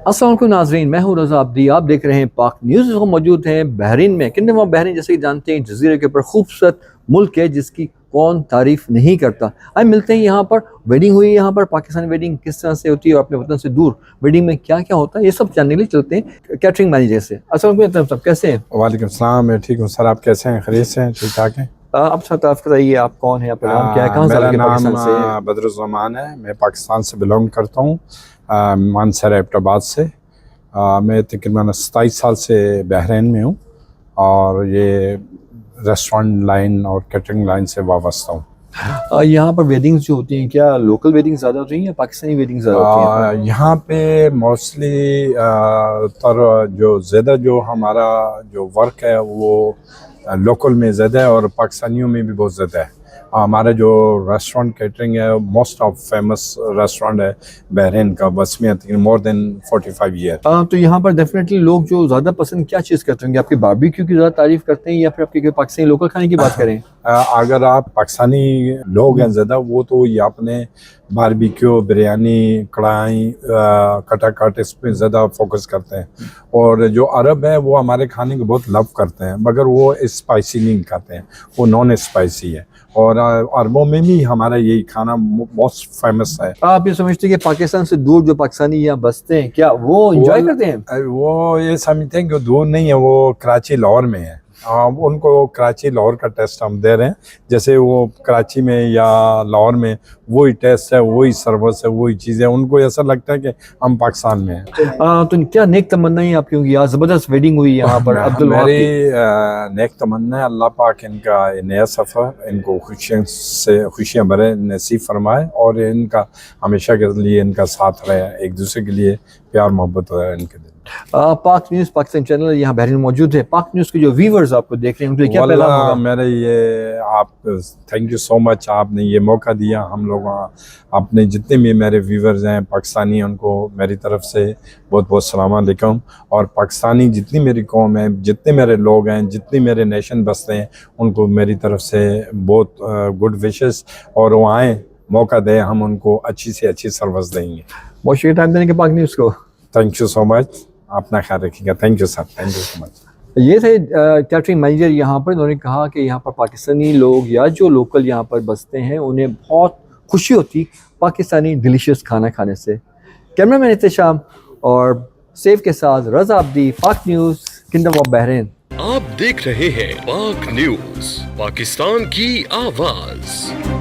السلام علیکم ناظرین، میں ہوں رضا عبدی، آپ دیکھ رہے ہیں پاک نیوز۔ کو موجود ہیں بحرین میں۔ کنگڈم آف بحرین جیسے کہ جانتے ہیں جزیرے کے اوپر خوبصورت ملک ہے جس کی کون تعریف نہیں کرتا۔ آئے ملتے ہیں یہاں پر ویڈنگ ہوئی، یہاں پر پاکستانی ویڈنگ کس طرح سے ہوتی ہے اور اپنے وطن سے دور ویڈنگ میں کیا کیا ہوتا ہے، یہ سب جاننے کے لیے چلتے ہیں کیٹرنگ مینیجر سے۔ السلام علیکم صاحب، کیسے ہیں؟ وعلیکم السلام، میں ٹھیک ہوں سر، آپ کیسے ہیں؟ خیریت سے ہیں؟ ٹھیک ٹھاک ہیں؟ آپ ساتھ آپ بتائیے، آپ کون ہیں، آپ کا نام کیا ہے، کہاں سے میرا آ کے نام پاکستان سے؟ بدر الزمان ہے، میں پاکستان سے بلونگ کرتا ہوں، مانسہر ایبٹ آباد سے۔ میں تقریباً 27 سال سے بحرین میں ہوں اور یہ ریسٹورنٹ لائن اور کیٹرنگ لائن سے وابستہ ہوں۔ یہاں پر ویڈنگز جو ہوتی ہیں، کیا لوکل ویڈنگ زیادہ ہوتی ہیں یا پاکستانی ویڈنگ زیادہ ہوتی ہیں؟ یہاں پہ موسٹلی جو زیادہ جو ہمارا جو ورک ہے وہ لوکل میں زیادہ ہے اور پاکستانیوں میں بھی بہت زیادہ ہے۔ ہمارا جو ریسٹورنٹ کیٹرنگ ہے موسٹ آف فیمس ریسٹورنٹ ہے بحرین کا، بس میں مور دین 45 ایئر۔ تو یہاں پر ڈیفینیٹلی لوگ جو زیادہ پسند کیا چیز کرتے ہیں، آپ کے باربیکیو کی زیادہ تعریف کرتے ہیں یا پھر آپ کے پاکستانی لوکل کھانے کی بات کریں؟ اگر آپ پاکستانی لوگ ہیں زیادہ، وہ تو یہ اپنے باربیکیو، بریانی، کڑھائی، کٹا کٹ اس پہ زیادہ فوکس کرتے ہیں، اور جو عرب ہیں وہ ہمارے کھانے کو بہت لو کرتے ہیں، مگر وہ اسپائسی نہیں کھاتے ہیں، وہ نان اسپائسی ہے، اور عربوں میں بھی ہمارا یہی کھانا موسٹ فیمس ہے۔ آپ یہ سمجھتے ہیں کہ پاکستان سے دور جو پاکستانی یہاں بستے ہیں کیا وہ انجوائے کرتے ہیں؟ وہ یہ سمجھتے ہیں کہ دور نہیں ہے، وہ کراچی لاہور میں ہے، ان کو کراچی لاہور کا ٹیسٹ ہم دے رہے ہیں، جیسے وہ کراچی میں یا لاہور میں وہی ٹیسٹ ہے، وہی سروس ہے، وہی چیزیں، ان کو ایسا لگتا ہے کہ ہم پاکستان میں ہیں۔ تو کیا نیک تمنائیں آپ کی ہوں گی؟ یہاں زبردست ویڈنگ ہوئی یہاں پر میری نیک تمنا ہے اللہ پاک ان کا نیا سفر ان کو خوشیاں بھرے نصیب فرمائے، اور ان کا ہمیشہ کے لیے ان کا ساتھ رہے، ایک دوسرے کے لیے پیار محبت رہے ان کے دل۔ پاک نیوز پاکستان چینل یہاں بحرین موجود ہے۔ پاک نیوز کے جو ویورز آپ کو دیکھ رہے ہیں ان کے لیے کیا پیغام ہوگا؟ میرے یہ آپ تھینک یو سو مچ، آپ نے یہ موقع دیا ہم لوگ اپنے جتنے بھی میرے ویورز ہیں پاکستانی، ان کو میری طرف سے بہت بہت السلام علیکم، اور پاکستانی جتنی میری قوم ہے، جتنے میرے لوگ ہیں، جتنے میرے نیشن بستے ہیں، ان کو میری طرف سے بہت گڈ وشز، اور وہ آئیں، موقع دیں، ہم ان کو اچھی سے اچھی سروس دیں گے۔ بہت شکریہ ٹائم دینے کے پاک نیوز کو۔ تھینک یو سو مچ، اپنا خیال رکھیے گا۔ Thank you sir, thank you so much. یہ تھے کیٹرنگ مینیجر یہاں پر، انہوں نے کہا کہ یہاں پر پاکستانی لوگ یا جو لوکل یہاں پر بستے ہیں انہیں بہت خوشی ہوتی پاکستانی ڈیلیشیس کھانا کھانے سے۔ کیمرہ مین احتشام اور سیف کے ساتھ رضا عبدی، پاک نیوز، کنگڈم آف بحرین۔ آپ دیکھ رہے ہیں پاک نیوز، پاکستان کی آواز۔